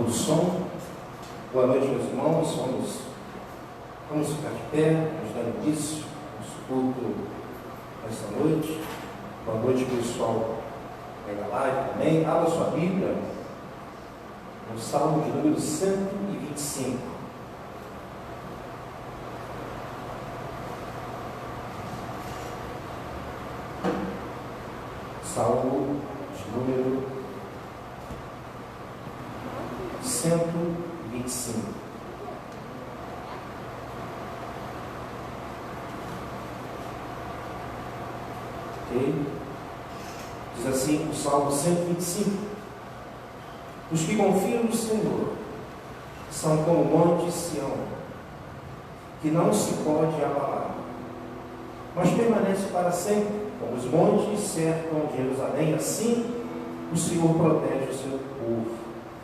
O som. Boa noite, meus irmãos. Vamos ficar de pé, vamos dar início ao nosso culto nesta noite. Boa noite, pessoal aí da live também. Abra sua Bíblia no Salmo de número 125. Salmo de número 125. Ok? Diz assim o Salmo 125: Os que confiam no Senhor são como o monte Sião, que não se pode abalar, mas permanece para sempre. Como os montes cercam Jerusalém, assim o Senhor protege o seu povo,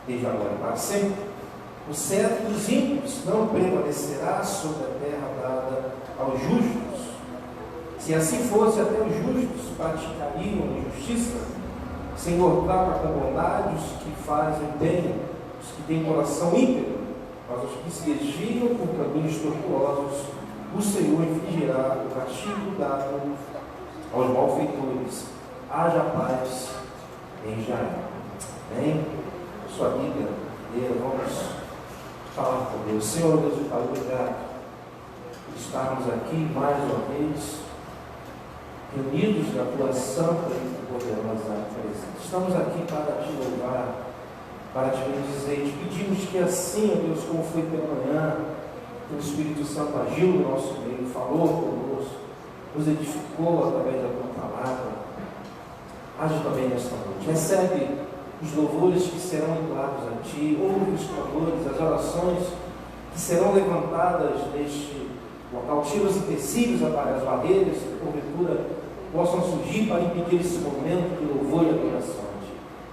desde agora e para sempre. O cetro dos ímpios não prevalecerá sobre a terra dada aos justos. Se assim fosse, até os justos praticariam a injustiça. O Senhor trata com bondade os que fazem bem, os que têm coração íntegro, mas os que se desviam por caminhos tortuosos, o Senhor infligirá o castigo dado aos malfeitores. Haja paz em Israel. Amém? Sua Bíblia, vamos falar com Deus. Senhor Deus e Pai, obrigado por estarmos aqui mais uma vez, reunidos na Tua santa e poderosa presença. Estamos aqui para Te louvar, para Te bendizer. Te pedimos que assim, ó Deus, como foi pela manhã, que o Espírito Santo agiu no nosso meio, falou conosco, nos edificou através da Tua palavra. Age também nesta noite. Recebe os louvores que serão entoados a Ti, ouve os clamores, as orações que serão levantadas neste local. Tira os empecilhos, as barreiras que porventura possam surgir para impedir esse momento de louvor e adoração.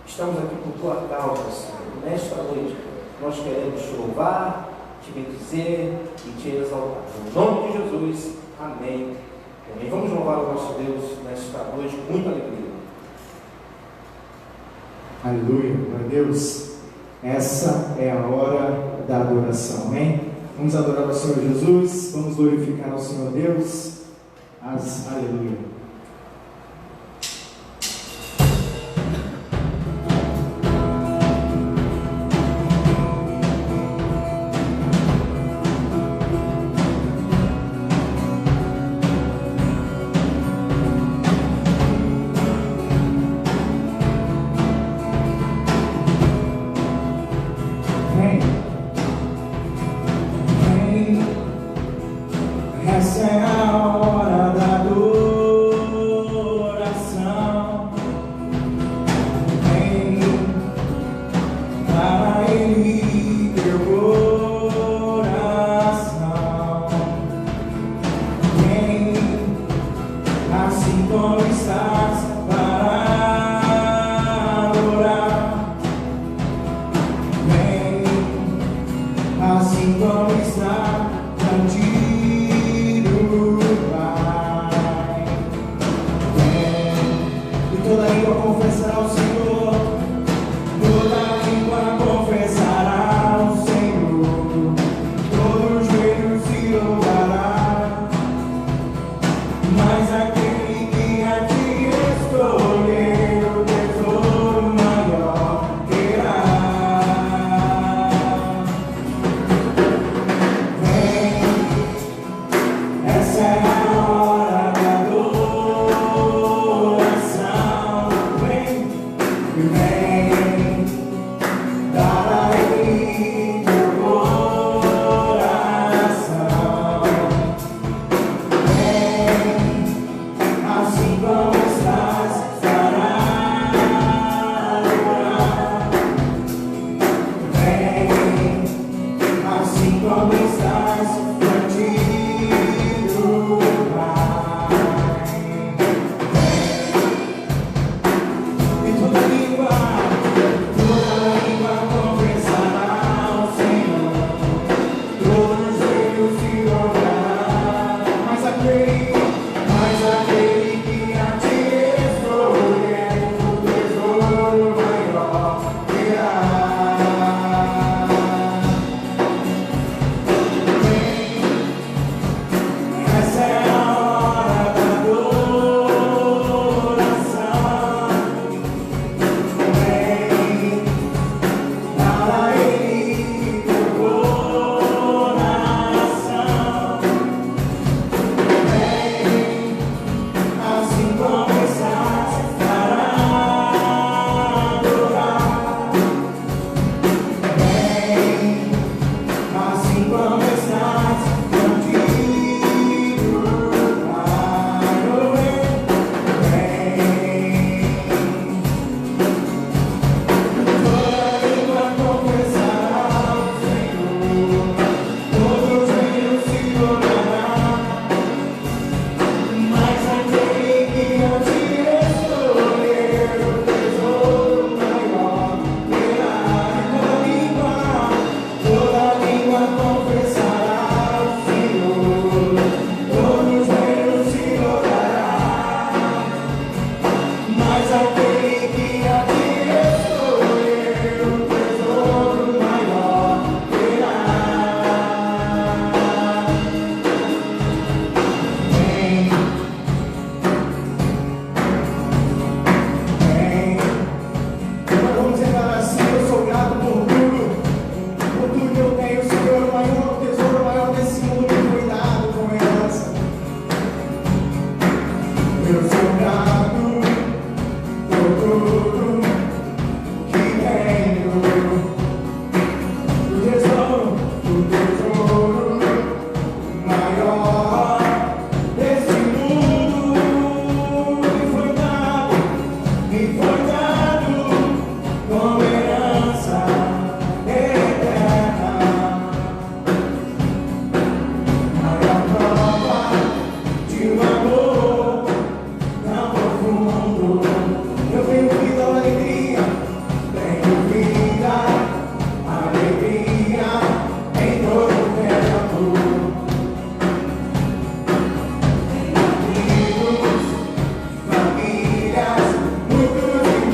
Estamos aqui por Tua causa, Senhor. Nesta noite nós queremos Te louvar, Te bendizer e Te exaltar. Em nome de Jesus, amém. Amém. Vamos louvar o nosso Deus nesta noite com muita alegria. Aleluia, meu Deus, essa é a hora da adoração, amém? Vamos adorar ao Senhor Jesus, vamos glorificar ao Senhor Deus. Aleluia. Essa é a hora da adoração. Vem para Ele teu coração. Vem assim como estás para adorar. Vem assim como está contigo. Toda língua confessará ao Senhor, toda língua confessará ao Senhor, todo joelho se dobrará, mas aquele que a ti escolheu, o tesouro maior terá. Vem, essa é a hora da adoração. Vem, dar a Ele teu coração. Vem, assim como estás para adorar. Vem, assim como estás contigo, Pai. E toda língua confessará ao Senhor, todo joelho se dobrará, mas aquele que a ti escolheu, o tesouro maior terá. Essa é a hora da adoração. Vem, dar a Ele teu coração. Vem, assim como estás para adorar. Vem, assim como estás contigo, Pai. Toda língua confessará ao Senhor, todo joelho se dobrará, mas aquele que a ti escolheu, o tesouro maior terá. Toda língua confessará ao Senhor, todo joelho se dobrará, mas aquele que a ti escolheu, o tesouro maior terá. Vem, nós vamos entrar assim. Eu sou grato por tudo que eu tenho, Senhor. O tesouro maior desse mundo me foi dado com herança. Eu sou grato por tudo que tenho. O tesouro maior desse mundo me foi dado como herança eterna. Maior prova de um amor tão profundo. Eu tenho vida, alegria em todo o tempo. Amigos, famílias, muitos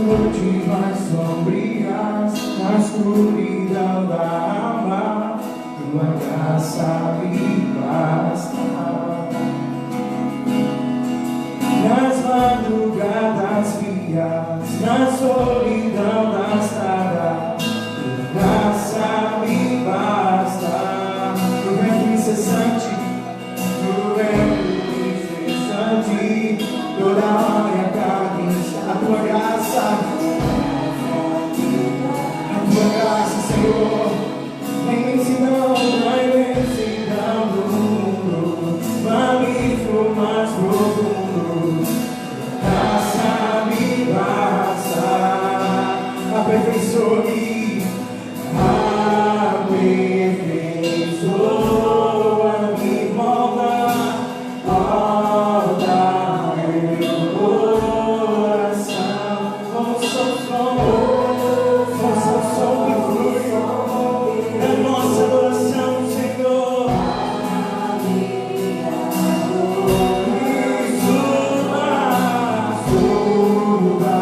noites mais sombrias, na escuridão da alma, tua graça me basta. Nas madrugadas frias, na solidão da estrada, tua graça me basta. No vento incessante, toda hora e a cada instante, a tua graça, Senhor, na imensidão do mundo, mamífero mais profundo, graça me basta, aperfeiçoe-me, aperfeiçoa-me, molda, molda meu coração, ouça o som que flui da nossa adoração, Senhor. Suba,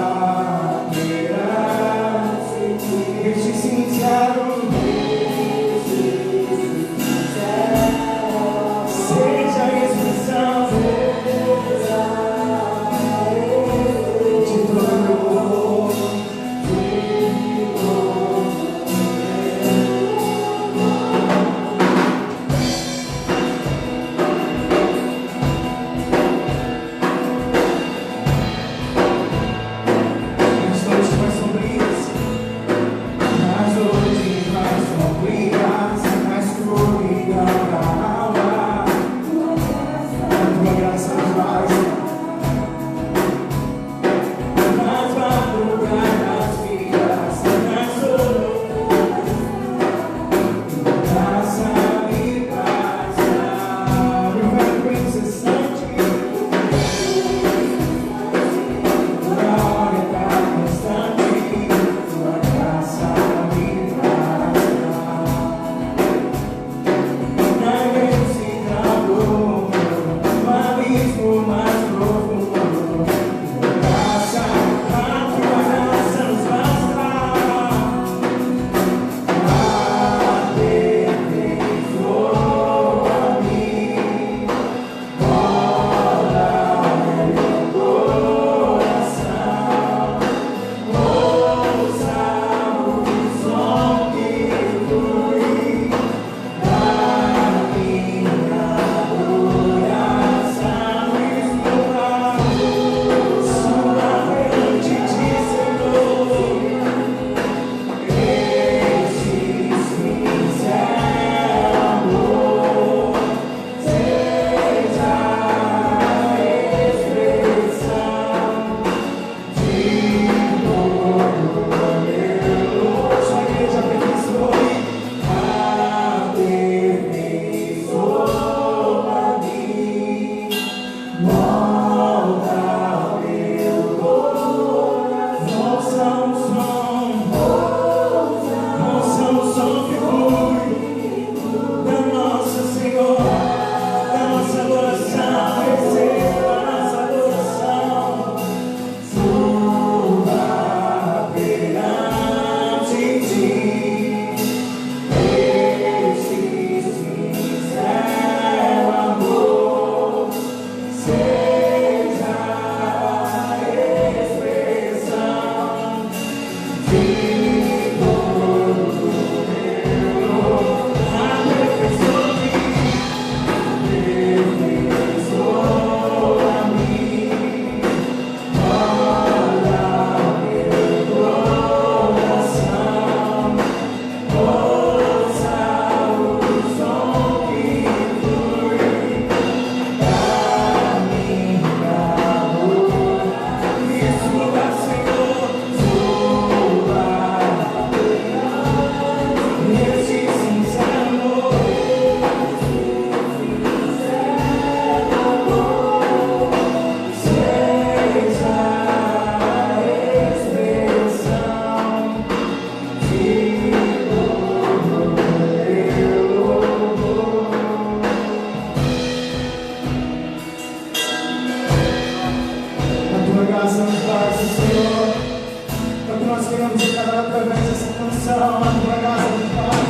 queremos declarar através dessa canção a tua graça de paz.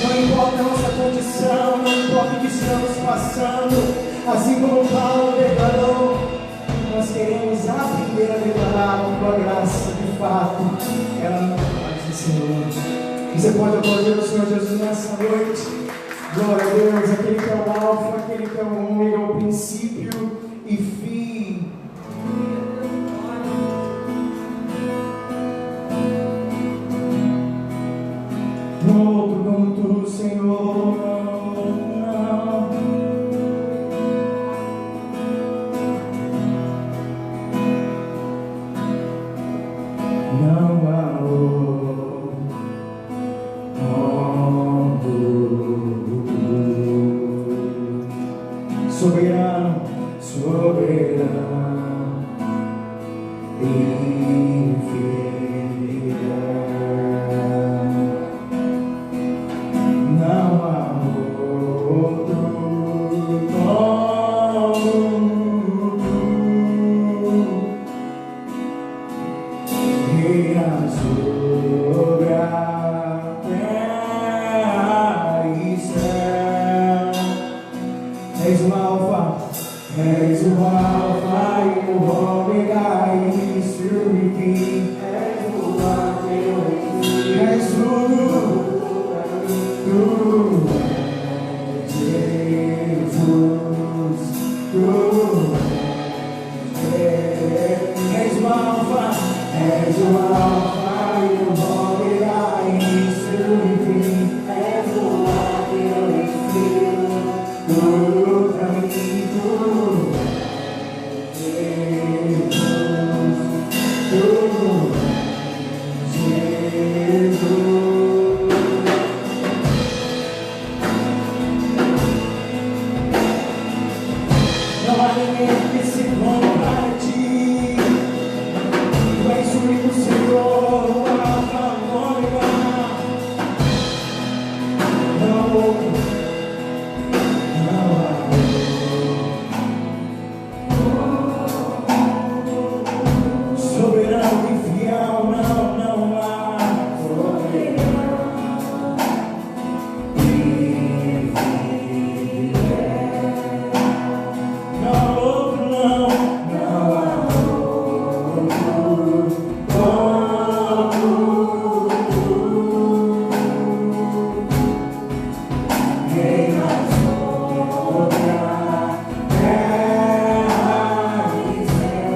Não importa a nossa condição, não importa o que estamos passando, assim como Paulo declarou, nós queremos aprender a declarar a tua graça de fato. Ela não faz, Senhor. Você pode aplaudir o Senhor Jesus nessa noite. Glória a Deus, aquele que é o alfa, aquele que é o ômega, o princípio e fim. No outro canto, Senhor, não há outro. Soberano, soberano e fiel, não há outro como tu, reina sobre a terra e céu. És o alfa e o ômega, início e fim. És o alfa e o fim. És tudo, tu és Jesus, tu és o alfa e o ômega, início e fim. És o alfa e o fim. Tudo pra mim, tudo é Jesus, tudo é Jesus. Não há ninguém que se compare a ti. Tu és o único Senhor, o alfa, o ômega. Não soberano e fiel, não há e fiel, não há outro, não há outro como tu, reina sobre a terra e céu.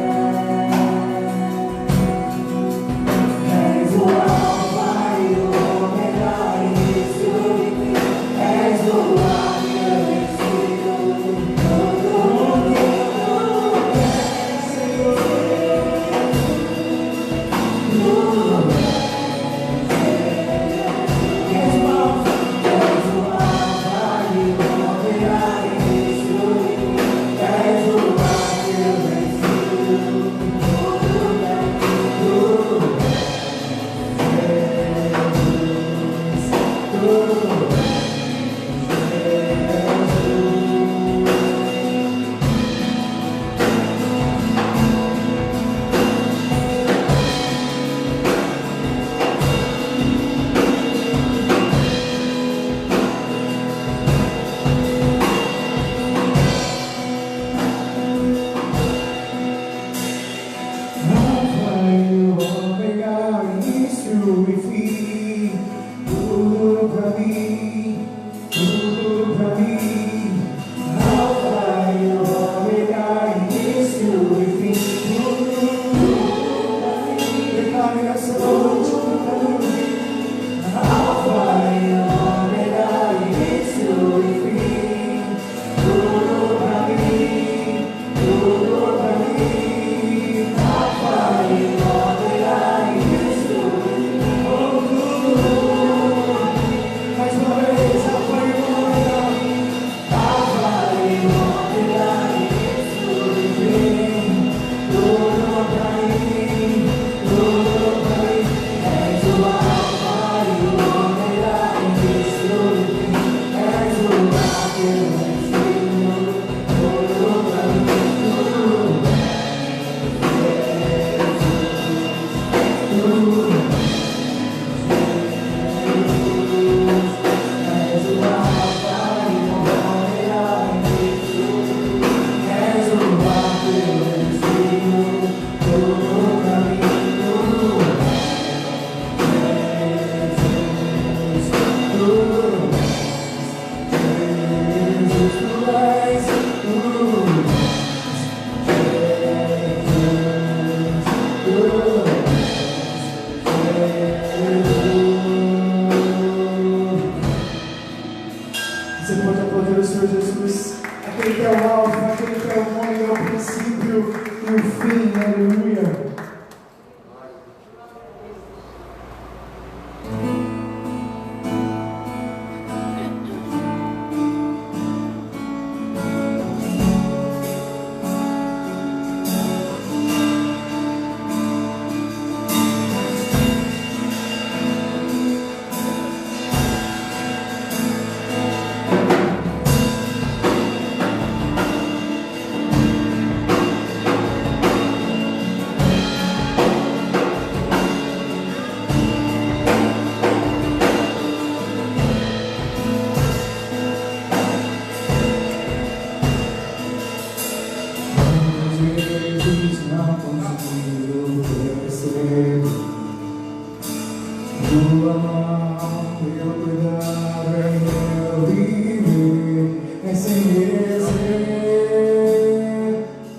Tua mão e o cuidado é meu viver, é sem merecer.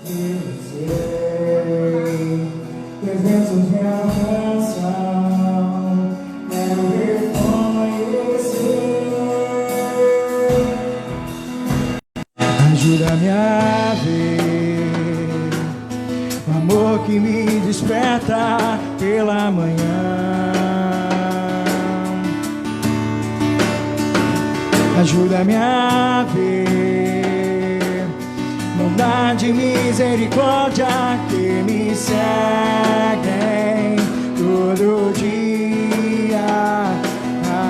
Eu sei que as bênçãos me alcançam, quero reconhecer. Ajuda-me a ver o amor que me desperta pela manhã. Ajuda-me a ver bondade e misericórdia que me seguem todo dia.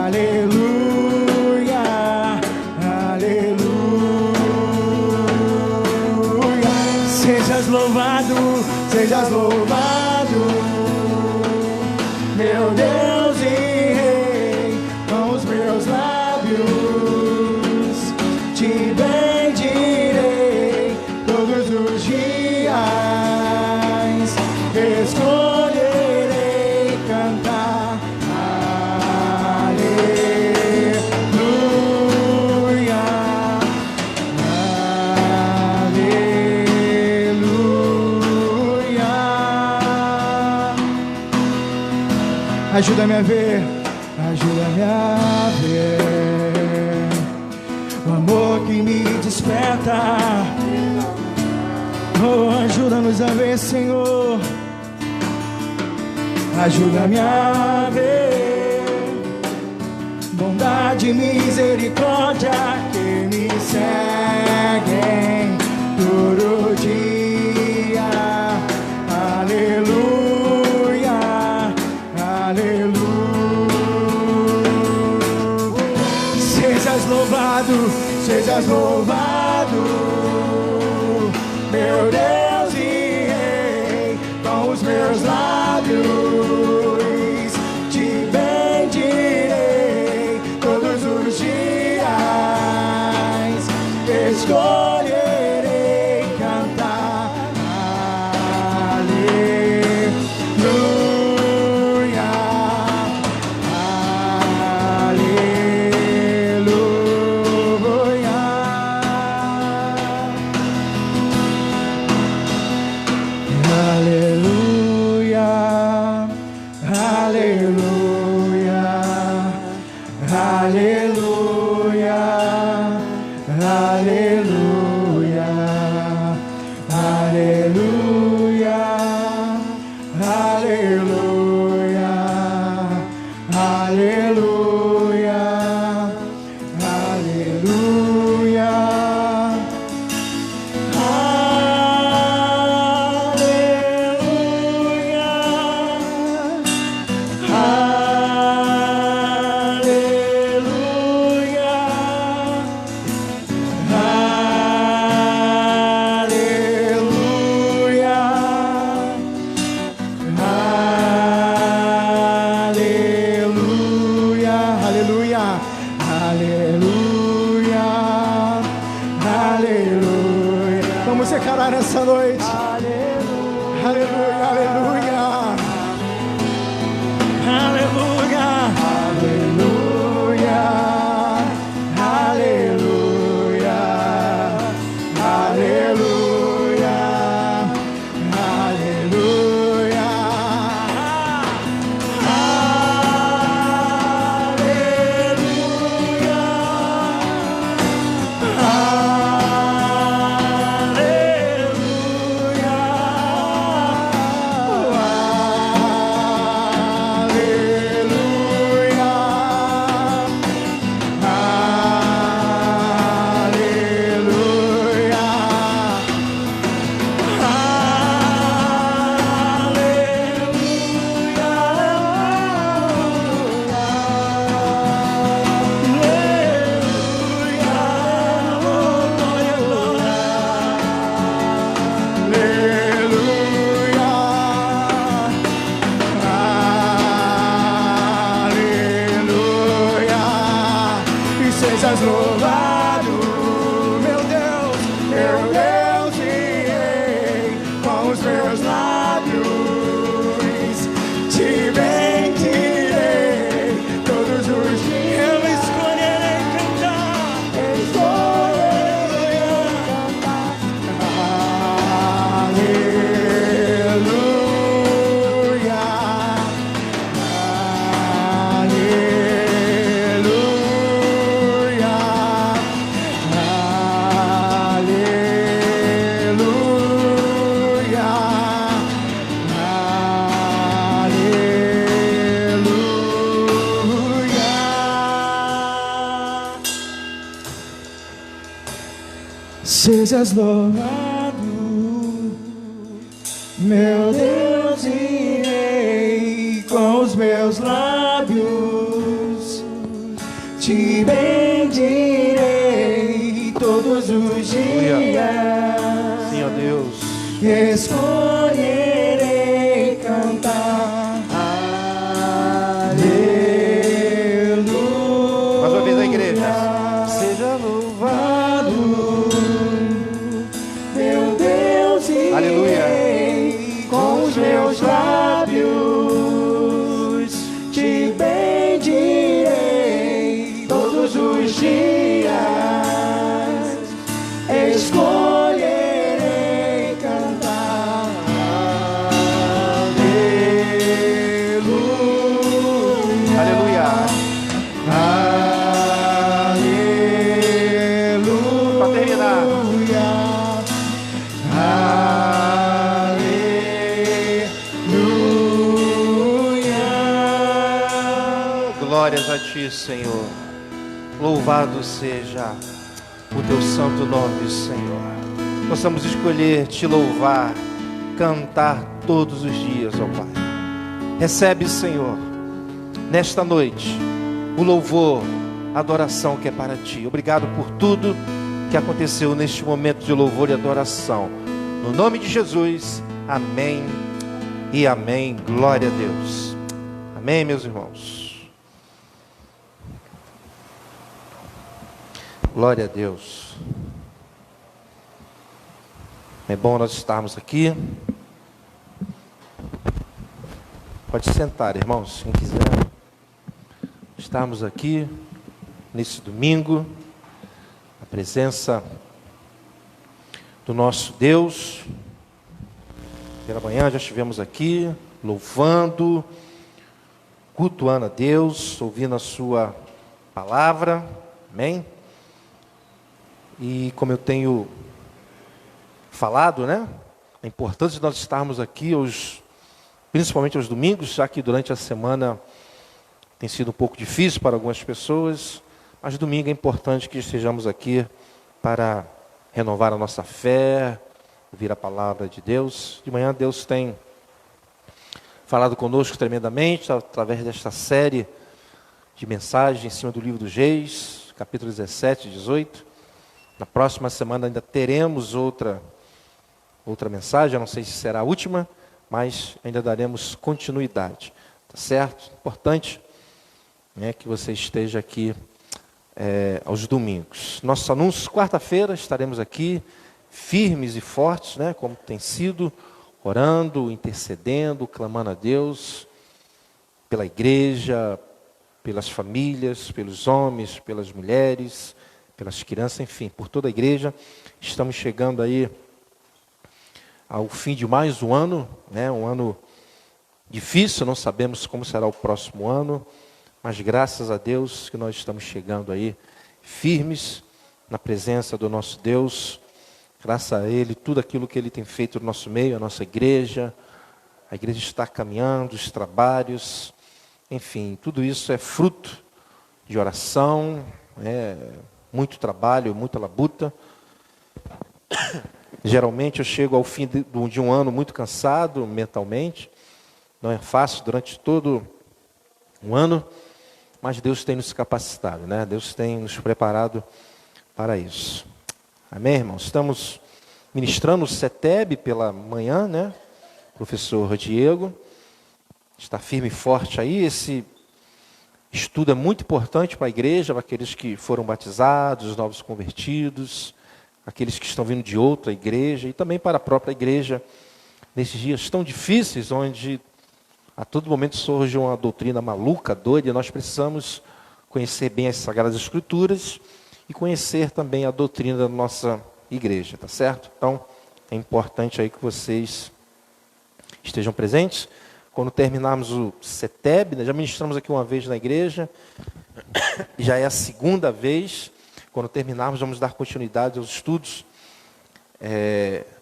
Aleluia, aleluia. Sejas louvado, meu Deus e Rei, com os meus lábios te bendirei todos os dias, escolherei cantar aleluia, aleluia. Ajuda-me a ver o amor que me desperta. Oh, ajuda-nos a ver, Senhor. Ajuda-me a ver bondade e misericórdia que me seguem todo dia. Aleluia, aleluia. Sejas louvado, meu Deus e Rei, com os meus lábios te bendirei todos os dias, escolherei cantar aleluia, nessa noite. Aleluia, aleluia, aleluia, aleluia, aleluia, aleluia, aleluia, sejas louvado, meu Deus e Rei, com os meus lábios sejas louvado, meu Deus e Rei, com os meus lábios te bendirei todos os dias. Sim, ó Deus. Escolherei cantar aleluia. Mais uma vez a igreja. Seja louvado, meu Deus e aleluia. Rei, com os meus lábios te bendirei todos os dias. Escolherei cantar aleluia. Aleluia. Aleluia. Para terminar. Aleluia. Glórias a ti, Senhor. Louvado seja o teu santo nome, Senhor. Possamos escolher te louvar, cantar todos os dias, ó Pai. Recebe, Senhor, nesta noite, o louvor, a adoração que é para ti. Obrigado por tudo que aconteceu neste momento de louvor e adoração. No nome de Jesus, amém e amém. Glória a Deus. Amém, meus irmãos. Glória a Deus. É bom nós estarmos aqui. Pode sentar, irmãos, quem quiser. Estarmos aqui nesse domingo, na presença do nosso Deus. Pela manhã já estivemos aqui, louvando, cultuando a Deus, ouvindo a sua palavra. Amém? E como eu tenho falado, né? É importante nós estarmos aqui, principalmente aos domingos, já que durante a semana tem sido um pouco difícil para algumas pessoas, mas domingo é importante que estejamos aqui para renovar a nossa fé, ouvir a palavra de Deus. De manhã Deus tem falado conosco tremendamente, através desta série de mensagens em cima do livro dos Reis, capítulo 17 e 18. Na próxima semana ainda teremos outra mensagem, eu não sei se será a última, mas ainda daremos continuidade, tá certo? Importante, né, que você esteja aqui aos domingos. Nossos anúncios, quarta-feira estaremos aqui, firmes e fortes, né, como tem sido, orando, intercedendo, clamando a Deus, pela igreja, pelas famílias, pelos homens, pelas mulheres, pelas crianças, enfim, por toda a igreja. Estamos chegando aí ao fim de mais um ano, né? Um ano difícil, não sabemos como será o próximo ano, mas graças a Deus que nós estamos chegando aí firmes na presença do nosso Deus, graças a Ele, tudo aquilo que Ele tem feito no nosso meio, a nossa igreja, a igreja está caminhando, os trabalhos, enfim, tudo isso é fruto de oração, muito trabalho, muita labuta. Geralmente eu chego ao fim de um ano muito cansado mentalmente. Não é fácil durante todo um ano, mas Deus tem nos capacitado, né? Deus tem nos preparado para isso. Amém, irmãos? Estamos ministrando o CETEB pela manhã, né? Professor Diego está firme e forte aí. Esse estudo é muito importante para a igreja, para aqueles que foram batizados, os novos convertidos, aqueles que estão vindo de outra igreja e também para a própria igreja nesses dias tão difíceis, onde a todo momento surge uma doutrina maluca, doida, e nós precisamos conhecer bem as Sagradas Escrituras e conhecer também a doutrina da nossa igreja, tá certo? Então, é importante aí que vocês estejam presentes. Quando terminarmos o CETEB, né, já ministramos aqui uma vez na igreja, já é a segunda vez. Quando terminarmos, vamos dar continuidade aos estudos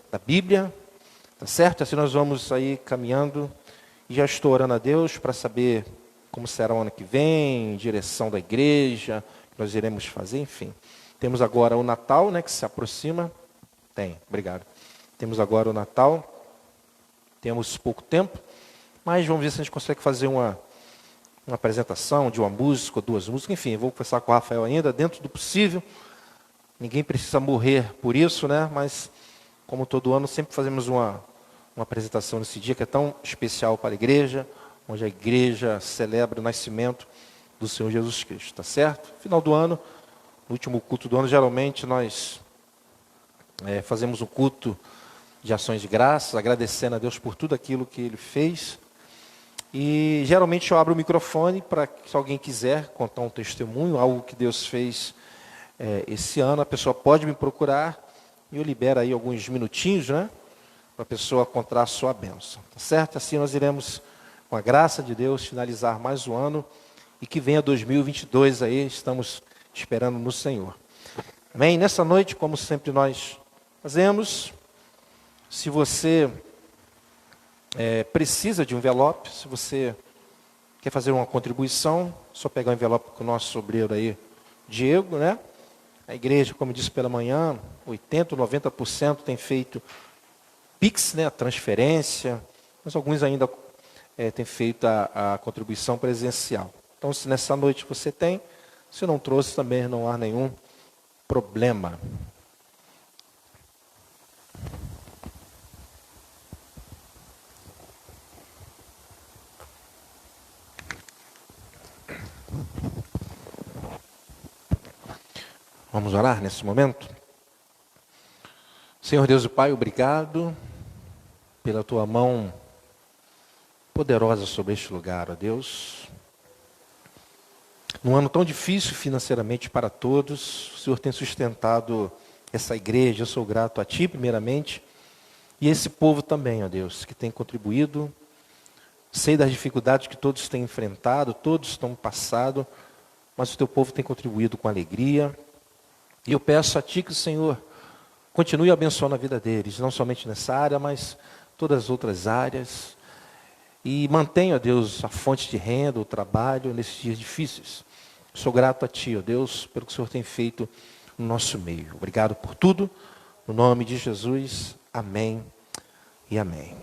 da Bíblia, tá certo? Assim nós vamos aí caminhando, e já estou orando a Deus para saber como será o ano que vem, direção da igreja, que nós iremos fazer, enfim. Temos agora o Natal, né, que se aproxima, Tem, obrigado. Temos agora o Natal. Temos pouco tempo, mas vamos ver se a gente consegue fazer uma apresentação de uma música ou duas músicas. Enfim, vou conversar com o Rafael ainda, dentro do possível. Ninguém precisa morrer por isso, né? Mas, como todo ano, sempre fazemos uma apresentação nesse dia que é tão especial para a igreja, onde a igreja celebra o nascimento do Senhor Jesus Cristo, tá certo? Final do ano, no último culto do ano, geralmente nós fazemos um culto de ações de graças, agradecendo a Deus por tudo aquilo que Ele fez. E geralmente eu abro o microfone para que, se alguém quiser contar um testemunho, algo que Deus fez esse ano, a pessoa pode me procurar e eu libero aí alguns minutinhos, né? Para a pessoa contar a sua bênção, tá certo? Assim nós iremos, com a graça de Deus, finalizar mais um ano e que venha 2022 aí, estamos esperando no Senhor. Amém? Nessa noite, como sempre nós fazemos, se você precisa de um envelope, se você quer fazer uma contribuição, só pegar o envelope com o nosso sobreiro aí, Diego, né? A igreja, como disse pela manhã, 80%, 90% tem feito Pix, né? A transferência, mas alguns ainda têm feito a contribuição presencial. Então, se nessa noite você tem, se não trouxe também não há nenhum problema. Vamos orar nesse momento? Senhor Deus e Pai, obrigado pela Tua mão poderosa sobre este lugar, ó Deus. Num ano tão difícil financeiramente para todos, o Senhor tem sustentado essa igreja. Eu sou grato a Ti, primeiramente, e esse povo também, ó Deus, que tem contribuído. Sei das dificuldades que todos têm enfrentado, todos estão passado, mas o Teu povo tem contribuído com alegria. E eu peço a Ti que o Senhor continue abençoando a vida deles, não somente nessa área, mas todas as outras áreas. E mantenha, ó Deus, a fonte de renda, o trabalho nesses dias difíceis. Sou grato a Ti, ó Deus, pelo que o Senhor tem feito no nosso meio. Obrigado por tudo. No nome de Jesus, amém e amém.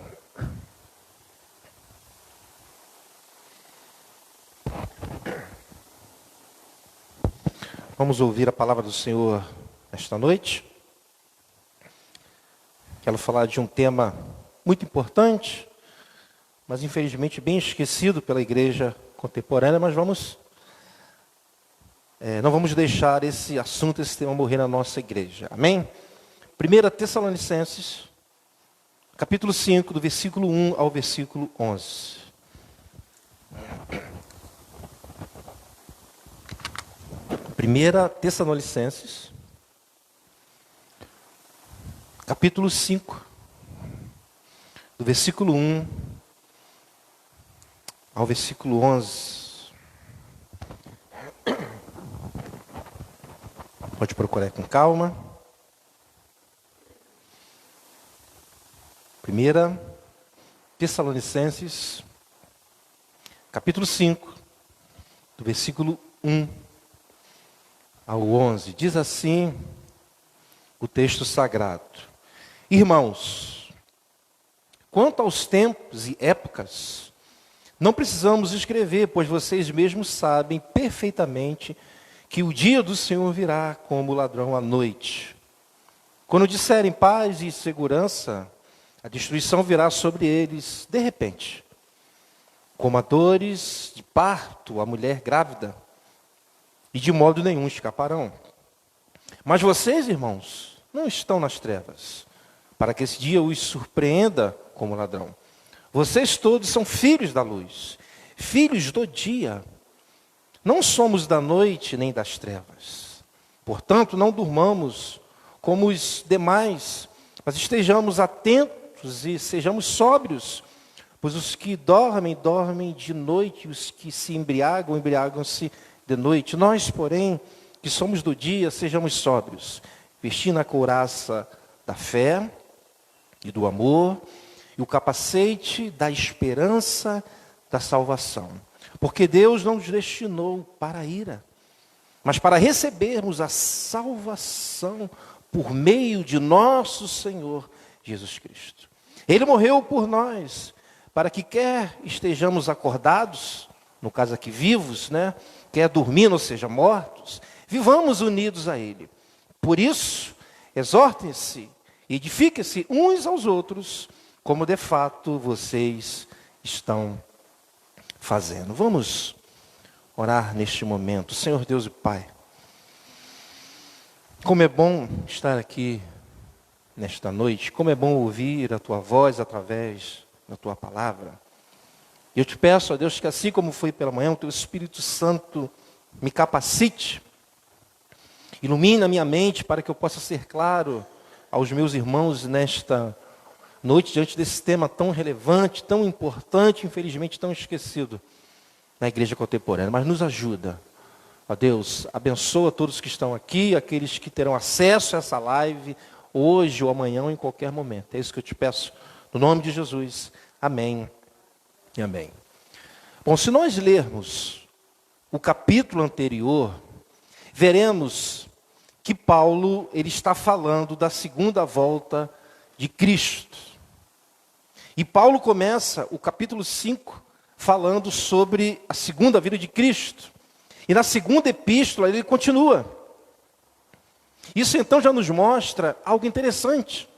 Vamos ouvir a palavra do Senhor esta noite. Quero falar de um tema muito importante, mas infelizmente bem esquecido pela igreja contemporânea, mas não vamos deixar esse assunto, esse tema morrer na nossa igreja. Amém? 1 Tessalonicenses, capítulo 5, do versículo 1 ao versículo 11. Primeira Tessalonicenses, capítulo 5, do versículo 1 ao versículo 11. Pode procurar com calma. Primeira Tessalonicenses, capítulo 5, do versículo 1 ao 11, diz assim o texto sagrado: Irmãos, quanto aos tempos e épocas, não precisamos escrever, pois vocês mesmos sabem perfeitamente que o dia do Senhor virá como ladrão à noite. Quando disserem paz e segurança, a destruição virá sobre eles de repente, como a dores de parto, a mulher grávida, e de modo nenhum escaparão. Mas vocês, irmãos, não estão nas trevas, para que esse dia os surpreenda como ladrão. Vocês todos são filhos da luz, filhos do dia. Não somos da noite nem das trevas. Portanto, não durmamos como os demais, mas estejamos atentos e sejamos sóbrios. Pois os que dormem, dormem de noite, os que se embriagam, embriagam-se de noite. Nós, porém, que somos do dia, sejamos sóbrios, vestindo a couraça da fé e do amor, e o capacete da esperança da salvação. Porque Deus não nos destinou para a ira, mas para recebermos a salvação por meio de nosso Senhor Jesus Cristo. Ele morreu por nós, para que quer estejamos acordados, no caso aqui vivos, né? Quer dormindo, ou seja, mortos, vivamos unidos a Ele. Por isso, exortem-se, edifiquem-se uns aos outros, como de fato vocês estão fazendo. Vamos orar neste momento. Senhor Deus e Pai, como é bom estar aqui nesta noite, como é bom ouvir a Tua voz através da Tua palavra. Eu te peço, ó Deus, que assim como foi pela manhã, o Teu Espírito Santo me capacite, ilumine a minha mente para que eu possa ser claro aos meus irmãos nesta noite, diante desse tema tão relevante, tão importante, infelizmente tão esquecido na igreja contemporânea. Mas nos ajuda, ó Deus, abençoa todos que estão aqui, aqueles que terão acesso a essa live, hoje ou amanhã ou em qualquer momento. É isso que eu te peço, no nome de Jesus. Amém e amém. Bom, se nós lermos o capítulo anterior, veremos que Paulo ele está falando da segunda volta de Cristo. E Paulo começa o capítulo 5 falando sobre a segunda vinda de Cristo. E na segunda epístola ele continua. Isso então já nos mostra algo interessante.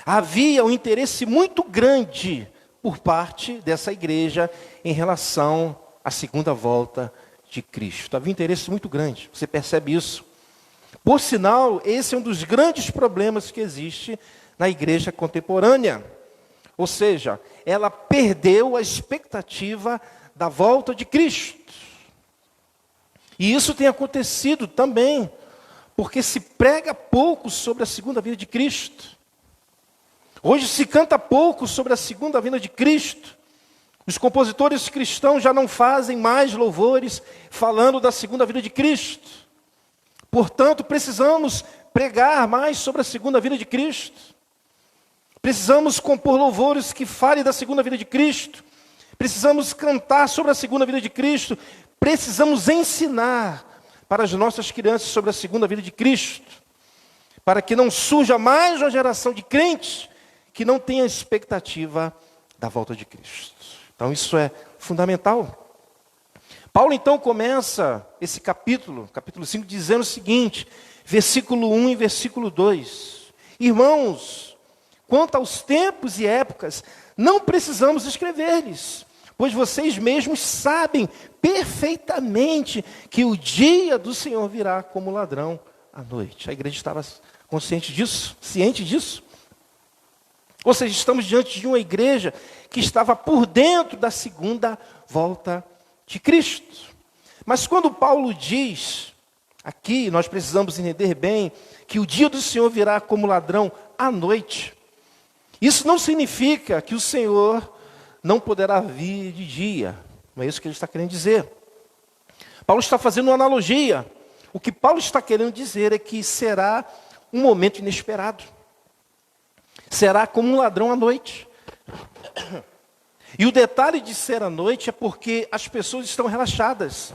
Havia um interesse muito grande por parte dessa igreja em relação à segunda volta de Cristo. Havia um interesse muito grande, você percebe isso? Por sinal, esse é um dos grandes problemas que existe na igreja contemporânea. Ou seja, ela perdeu a expectativa da volta de Cristo. E isso tem acontecido também, porque se prega pouco sobre a segunda vinda de Cristo. Hoje se canta pouco sobre a segunda vinda de Cristo. Os compositores cristãos já não fazem mais louvores falando da segunda vinda de Cristo. Portanto, precisamos pregar mais sobre a segunda vinda de Cristo. Precisamos compor louvores que falem da segunda vinda de Cristo. Precisamos cantar sobre a segunda vinda de Cristo. Precisamos ensinar para as nossas crianças sobre a segunda vinda de Cristo, para que não surja mais uma geração de crentes que não tenha expectativa da volta de Cristo. Então isso é fundamental. Paulo então começa esse capítulo 5, dizendo o seguinte, versículo 1 e versículo 2. Irmãos, quanto aos tempos e épocas, não precisamos escrever-lhes, pois vocês mesmos sabem perfeitamente que o dia do Senhor virá como ladrão à noite. A igreja estava consciente disso, ciente disso. Ou seja, estamos diante de uma igreja que estava por dentro da segunda volta de Cristo. Mas quando Paulo diz, aqui nós precisamos entender bem, que o dia do Senhor virá como ladrão à noite, isso não significa que o Senhor não poderá vir de dia. Não é isso que ele está querendo dizer. Paulo está fazendo uma analogia. O que Paulo está querendo dizer é que será um momento inesperado. Será como um ladrão à noite. E o detalhe de ser à noite é porque as pessoas estão relaxadas.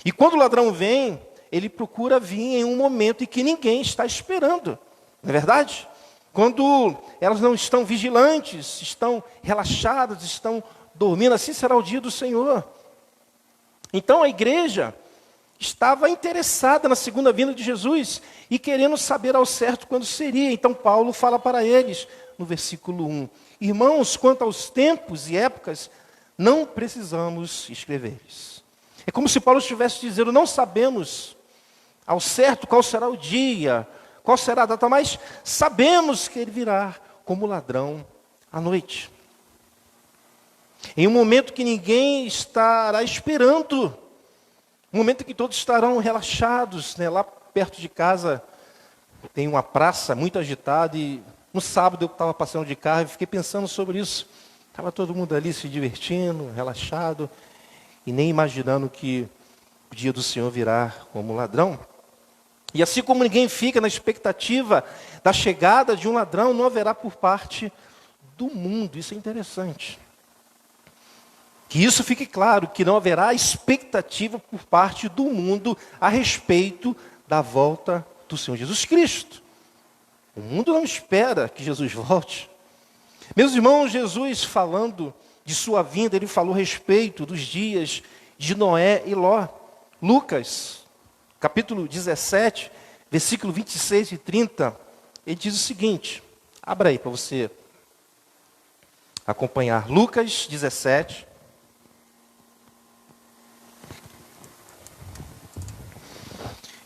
E quando o ladrão vem, ele procura vir em um momento em que ninguém está esperando. Não é verdade? Quando elas não estão vigilantes, estão relaxadas, estão dormindo, assim será o dia do Senhor. Então a igreja estava interessada na segunda vinda de Jesus e querendo saber ao certo quando seria. Então Paulo fala para eles, no versículo 1, irmãos, quanto aos tempos e épocas, não precisamos escrever-lhes. É como se Paulo estivesse dizendo, não sabemos ao certo qual será o dia, qual será a data, mas sabemos que ele virá como ladrão à noite. Em um momento que ninguém estará esperando, um momento em que todos estarão relaxados, né? Lá perto de casa tem uma praça muito agitada e no sábado eu estava passando de carro e fiquei pensando sobre isso. Estava todo mundo ali se divertindo, relaxado e nem imaginando que o dia do Senhor virá como ladrão. E assim como ninguém fica na expectativa da chegada de um ladrão, não haverá por parte do mundo. Isso é interessante. Que isso fique claro, que não haverá expectativa por parte do mundo a respeito da volta do Senhor Jesus Cristo. O mundo não espera que Jesus volte. Meus irmãos, Jesus falando de sua vinda, ele falou a respeito dos dias de Noé e Ló. Lucas, capítulo 17, versículo 26 e 30, ele diz o seguinte, abra aí para você acompanhar. Lucas 17,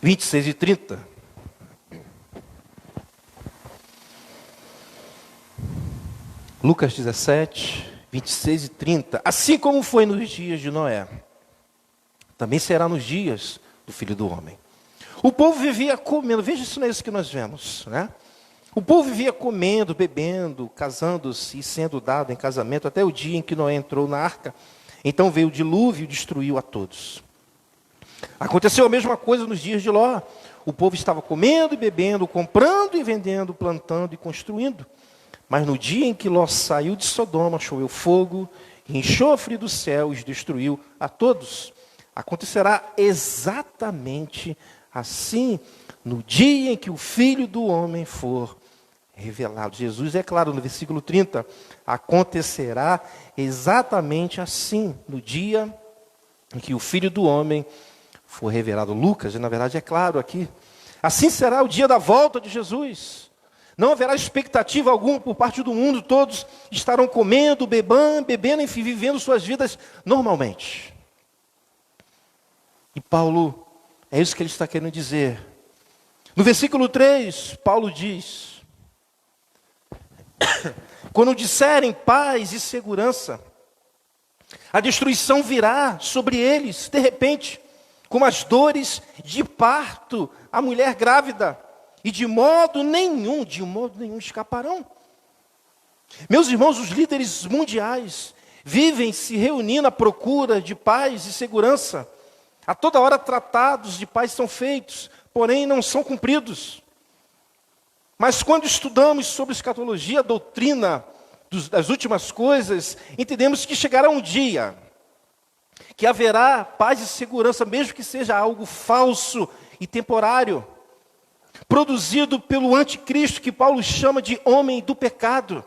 (26 e 30). Lucas 17, 26 e 30. Assim como foi nos dias de Noé, também será nos dias do Filho do Homem. O povo vivia comendo, veja isso não é isso que nós vemos, né? O povo vivia comendo, bebendo, casando-se e sendo dado em casamento, até o dia em que Noé entrou na arca. Então veio o dilúvio e destruiu a todos. Aconteceu a mesma coisa nos dias de Ló. O povo estava comendo e bebendo, comprando e vendendo, plantando e construindo. Mas no dia em que Ló saiu de Sodoma, choveu fogo e enxofre do céu e os destruiu a todos. Acontecerá exatamente assim no dia em que o Filho do Homem for revelado. Jesus é claro no versículo 30. Acontecerá exatamente assim no dia em que o Filho do Homem for revelado. Lucas, na verdade, é claro aqui. Assim será o dia da volta de Jesus. Não haverá expectativa alguma por parte do mundo. Todos estarão comendo, bebendo, enfim, vivendo suas vidas normalmente. E Paulo, é isso que ele está querendo dizer. No versículo 3, Paulo diz: quando disserem paz e segurança, a destruição virá sobre eles, de repente, como as dores de parto, a mulher grávida, e de modo nenhum escaparão. Meus irmãos, os líderes mundiais vivem se reunindo à procura de paz e segurança. A toda hora tratados de paz são feitos, porém não são cumpridos. Mas quando estudamos sobre escatologia, a doutrina das últimas coisas, entendemos que chegará um dia que haverá paz e segurança, mesmo que seja algo falso e temporário, produzido pelo anticristo, que Paulo chama de homem do pecado.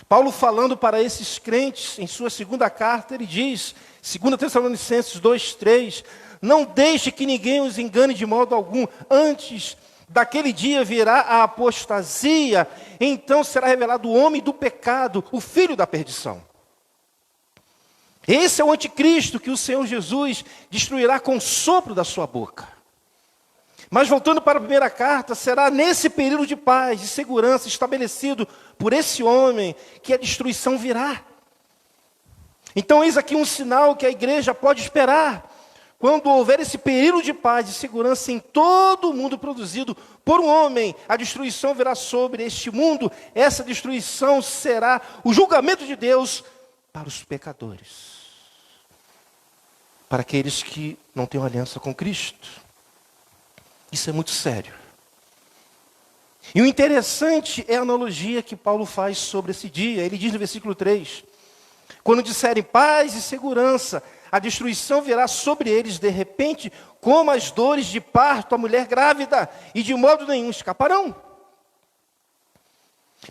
Paulo, falando para esses crentes em sua segunda carta, ele diz, 2 Tessalonicenses 2:3, não deixe que ninguém os engane de modo algum, antes daquele dia virá a apostasia, então será revelado o homem do pecado, o filho da perdição. Esse é o anticristo que o Senhor Jesus destruirá com o sopro da sua boca. Mas voltando para a primeira carta, será nesse período de paz e segurança estabelecido por esse homem que a destruição virá. Então eis aqui um sinal que a igreja pode esperar. Quando houver esse período de paz e segurança em todo o mundo produzido por um homem, a destruição virá sobre este mundo. Essa destruição será o julgamento de Deus para os pecadores, para aqueles que não têm uma aliança com Cristo. Isso é muito sério. E o interessante é a analogia que Paulo faz sobre esse dia. Ele diz no versículo 3, quando disserem paz e segurança, a destruição virá sobre eles de repente, como as dores de parto, a mulher grávida, e de modo nenhum escaparão.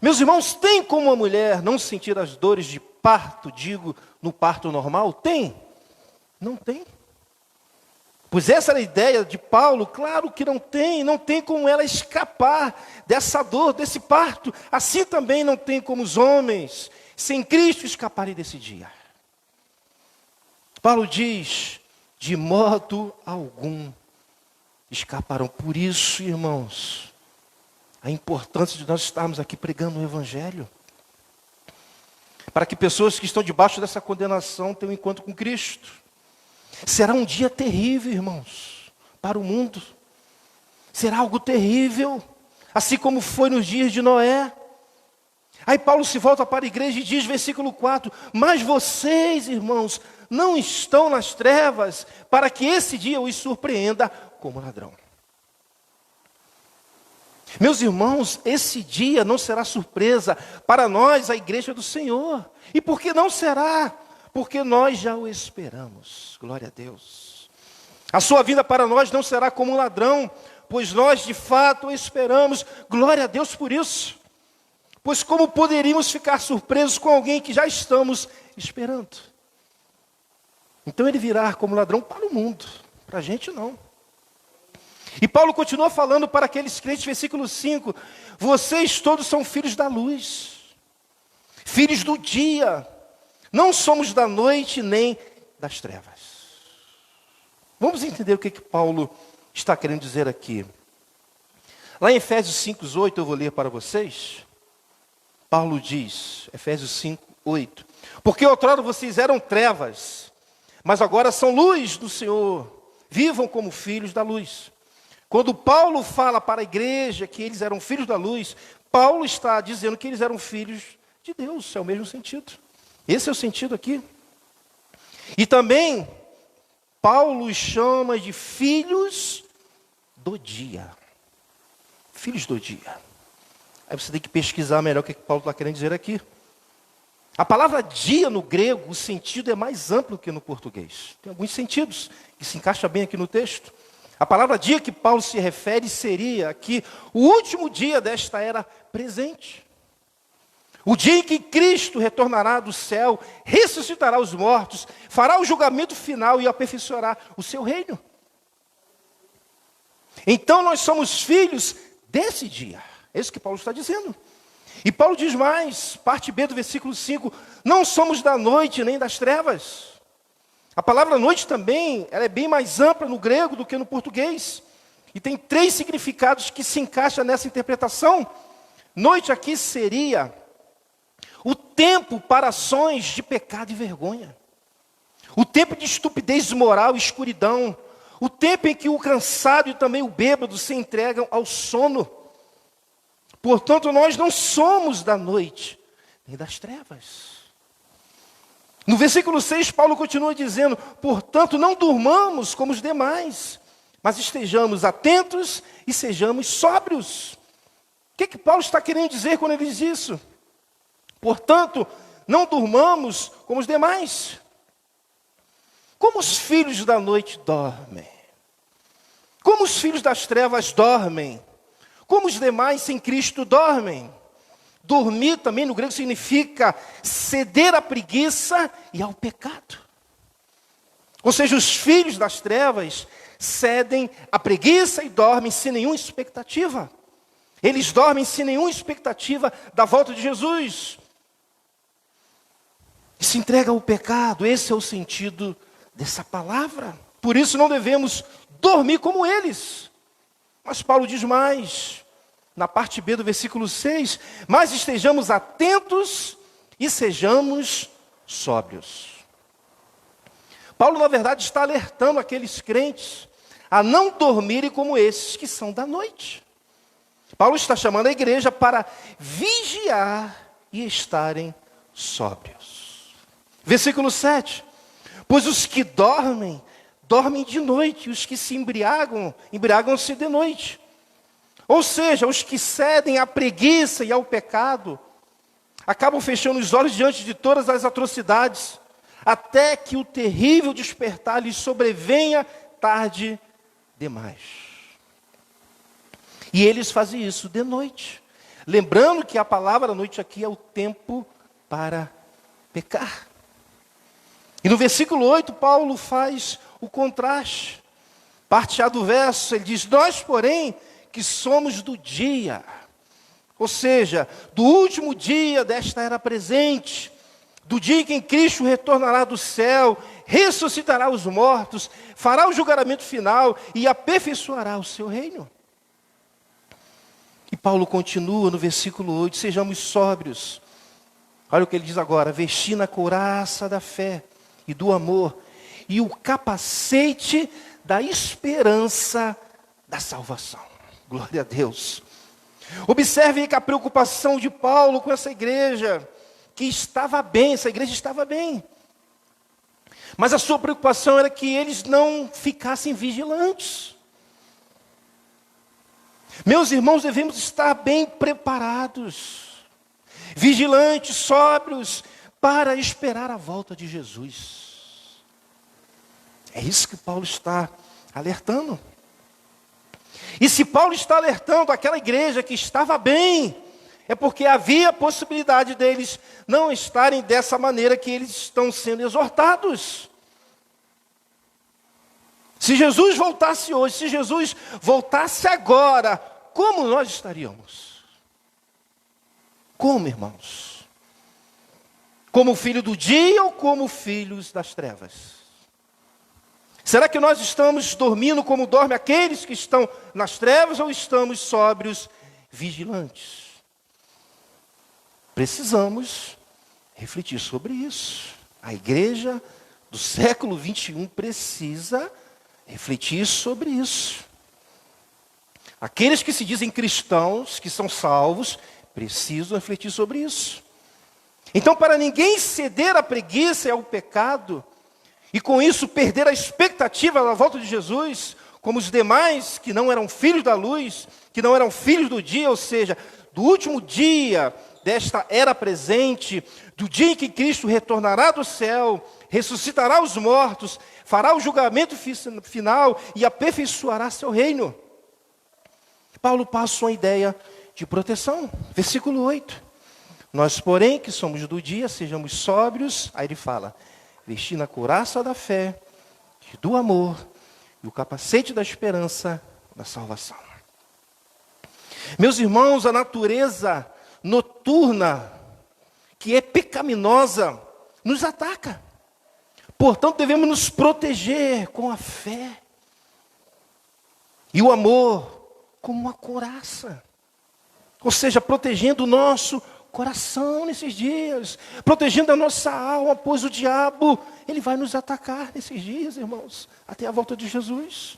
Meus irmãos, tem como a mulher não sentir as dores de parto, digo, no parto normal? Tem? Não tem. Pois essa era a ideia de Paulo, claro que não tem como ela escapar dessa dor, desse parto. Assim também não tem como os homens, sem Cristo, escaparem desse dia. Paulo diz, de modo algum escaparão. Por isso, irmãos, a importância de nós estarmos aqui pregando o Evangelho, para que pessoas que estão debaixo dessa condenação tenham um encontro com Cristo. Será um dia terrível, irmãos, para o mundo. Será algo terrível, assim como foi nos dias de Noé. Aí Paulo se volta para a igreja e diz, versículo 4, mas vocês, irmãos, não estão nas trevas, para que esse dia os surpreenda como ladrão. Meus irmãos, esse dia não será surpresa para nós, a igreja do Senhor. E por que não será? Porque nós já o esperamos. Glória a Deus. A sua vida para nós não será como um ladrão, pois nós de fato o esperamos. Glória a Deus por isso. Pois como poderíamos ficar surpresos com alguém que já estamos esperando? Então ele virá como ladrão para o mundo, para a gente não. E Paulo continua falando para aqueles crentes, versículo 5, vocês todos são filhos da luz, filhos do dia, não somos da noite nem das trevas. Vamos entender o que Paulo está querendo dizer aqui. Lá em Efésios 5:8, eu vou ler para vocês. Paulo diz, Efésios 5:8, porque outrora vocês eram trevas, mas agora são luz do Senhor, vivam como filhos da luz. Quando Paulo fala para a igreja que eles eram filhos da luz, Paulo está dizendo que eles eram filhos de Deus, é o mesmo sentido. Esse é o sentido aqui. E também, Paulo os chama de filhos do dia. Filhos do dia. Aí você tem que pesquisar melhor o que Paulo está querendo dizer aqui. A palavra dia no grego, o sentido é mais amplo que no português. Tem alguns sentidos que se encaixa bem aqui no texto. A palavra dia que Paulo se refere seria que o último dia desta era presente. O dia em que Cristo retornará do céu, ressuscitará os mortos, fará o julgamento final e aperfeiçoará o seu reino. Então nós somos filhos desse dia. É isso que Paulo está dizendo. E Paulo diz mais, parte B do versículo 5, não somos da noite nem das trevas. A palavra noite também, ela é bem mais ampla no grego do que no português. E tem 3 significados que se encaixam nessa interpretação. Noite aqui seria o tempo para ações de pecado e vergonha. O tempo de estupidez moral e escuridão. O tempo em que o cansado e também o bêbado se entregam ao sono. Portanto, nós não somos da noite, nem das trevas. No versículo 6, Paulo continua dizendo, portanto, não durmamos como os demais, mas estejamos atentos e sejamos sóbrios. O que Paulo está querendo dizer quando ele diz isso? Portanto, não durmamos como os demais. Como os filhos da noite dormem? Como os filhos das trevas dormem? Como os demais sem Cristo dormem? Dormir também no grego significa ceder à preguiça e ao pecado. Ou seja, os filhos das trevas cedem à preguiça e dormem sem nenhuma expectativa. Eles dormem sem nenhuma expectativa da volta de Jesus. E se entrega ao pecado, esse é o sentido dessa palavra. Por isso não devemos dormir como eles. Mas Paulo diz mais, na parte B do versículo 6, mas estejamos atentos e sejamos sóbrios. Paulo, na verdade, está alertando aqueles crentes a não dormirem como esses que são da noite. Paulo está chamando a igreja para vigiar e estarem sóbrios. Versículo 7, pois os que dormem, dormem de noite, e os que se embriagam, embriagam-se de noite. Ou seja, os que cedem à preguiça e ao pecado, acabam fechando os olhos diante de todas as atrocidades, até que o terrível despertar lhes sobrevenha tarde demais. E eles fazem isso de noite. Lembrando que a palavra noite aqui é o tempo para pecar. E no versículo 8, Paulo faz o contraste. Parte A do verso, ele diz, nós, porém, que somos do dia, ou seja, do último dia desta era presente, do dia em que Cristo retornará do céu, ressuscitará os mortos, fará o julgamento final e aperfeiçoará o seu reino. E Paulo continua no versículo 8, sejamos sóbrios. Olha o que ele diz agora, vestir na couraça da fé e do amor, e o capacete da esperança da salvação. Glória a Deus. Observe que a preocupação de Paulo com essa igreja, que estava bem, essa igreja estava bem. Mas a sua preocupação era que eles não ficassem vigilantes. Meus irmãos, devemos estar bem preparados, vigilantes, sóbrios, para esperar a volta de Jesus. É isso que Paulo está alertando. E se Paulo está alertando aquela igreja que estava bem, é porque havia a possibilidade deles não estarem dessa maneira que eles estão sendo exortados. Se Jesus voltasse hoje, se Jesus voltasse agora, como nós estaríamos? Como, irmãos? Como filho do dia ou como filhos das trevas? Será que nós estamos dormindo como dormem aqueles que estão nas trevas ou estamos sóbrios, vigilantes? Precisamos refletir sobre isso. A igreja do século 21 precisa refletir sobre isso. Aqueles que se dizem cristãos, que são salvos, precisam refletir sobre isso. Então, para ninguém ceder à preguiça e ao pecado, e com isso perder a expectativa da volta de Jesus, como os demais que não eram filhos da luz, que não eram filhos do dia, ou seja, do último dia desta era presente, do dia em que Cristo retornará do céu, ressuscitará os mortos, fará o julgamento final e aperfeiçoará seu reino. Paulo passa uma ideia de proteção. Versículo 8. Nós, porém, que somos do dia, sejamos sóbrios. Aí ele fala, vestir na couraça da fé, do amor e o capacete da esperança da salvação. Meus irmãos, a natureza noturna, que é pecaminosa, nos ataca. Portanto, devemos nos proteger com a fé e o amor como uma couraça. Ou seja, protegendo o nosso coração nesses dias, protegendo a nossa alma, pois o diabo, ele vai nos atacar nesses dias, irmãos, até a volta de Jesus.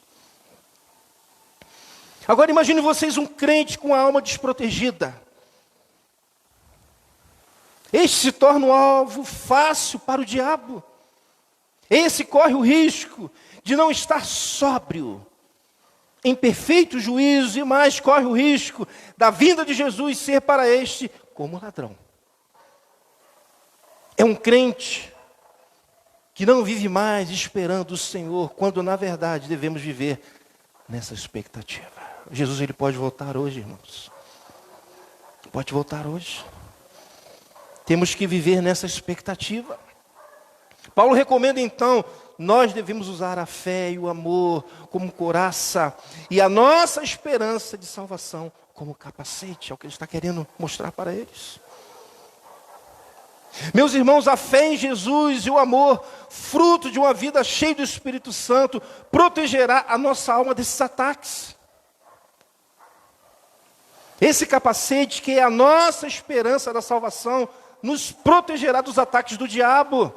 Agora imagine vocês um crente com a alma desprotegida. Este se torna um alvo fácil para o diabo. Esse corre o risco de não estar sóbrio, em perfeito juízo, e mais corre o risco da vinda de Jesus ser para este como ladrão. É um crente que não vive mais esperando o Senhor, quando na verdade devemos viver nessa expectativa. Jesus, ele pode voltar hoje, irmãos. Pode voltar hoje. Temos que viver nessa expectativa. Paulo recomenda então, nós devemos usar a fé e o amor como couraça e a nossa esperança de salvação como capacete. É o que ele está querendo mostrar para eles. Meus irmãos, a fé em Jesus e o amor, fruto de uma vida cheia do Espírito Santo, protegerá a nossa alma desses ataques. Esse capacete, que é a nossa esperança da salvação, nos protegerá dos ataques do diabo,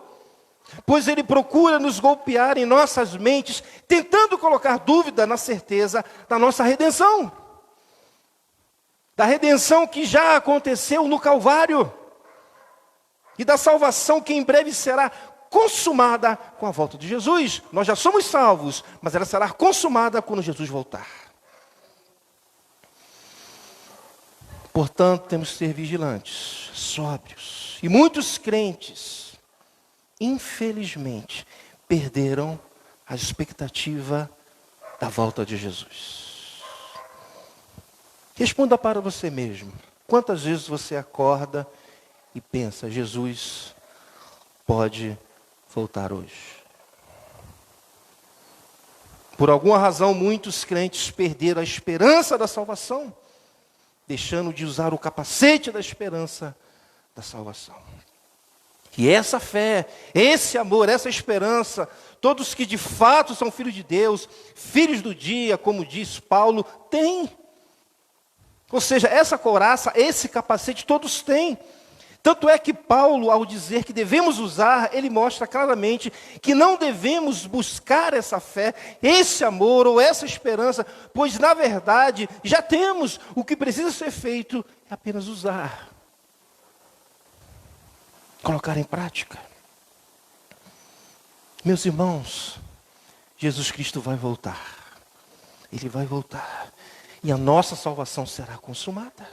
pois ele procura nos golpear em nossas mentes, tentando colocar dúvida na certeza da nossa redenção. Da redenção que já aconteceu no Calvário, e da salvação que em breve será consumada com a volta de Jesus. Nós já somos salvos, mas ela será consumada quando Jesus voltar. Portanto, temos que ser vigilantes, sóbrios. E muitos crentes, infelizmente, perderam a expectativa da volta de Jesus. Responda para você mesmo. Quantas vezes você acorda e pensa, Jesus pode voltar hoje? Por alguma razão, muitos crentes perderam a esperança da salvação, deixando de usar o capacete da esperança da salvação. E essa fé, esse amor, essa esperança, todos que de fato são filhos de Deus, filhos do dia, como diz Paulo, têm. Ou seja, essa couraça, esse capacete, todos têm. Tanto é que Paulo, ao dizer que devemos usar, ele mostra claramente que não devemos buscar essa fé, esse amor ou essa esperança, pois na verdade já temos. O que precisa ser feito é apenas usar, colocar em prática. Meus irmãos, Jesus Cristo vai voltar. Ele vai voltar. E a nossa salvação será consumada.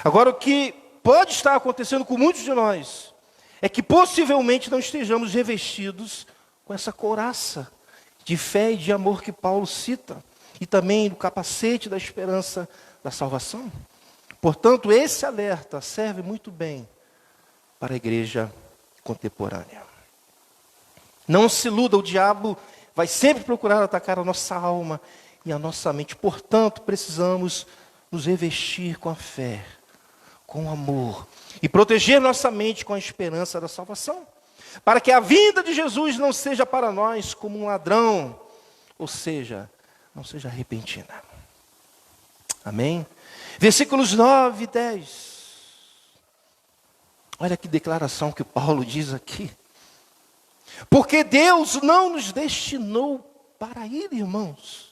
Agora, o que pode estar acontecendo com muitos de nós é que possivelmente não estejamos revestidos com essa couraça de fé e de amor que Paulo cita. e também do capacete da esperança da salvação. Portanto, esse alerta serve muito bem para a igreja contemporânea. Não se iluda, o diabo vai sempre procurar atacar a nossa alma e a nossa mente. Portanto, precisamos nos revestir com a fé, com o amor e proteger nossa mente com a esperança da salvação, para que a vinda de Jesus não seja para nós como um ladrão, ou seja, não seja repentina. Amém? Versículos 9 e 10. Olha que declaração que Paulo diz aqui. Porque Deus não nos destinou para ir, irmãos,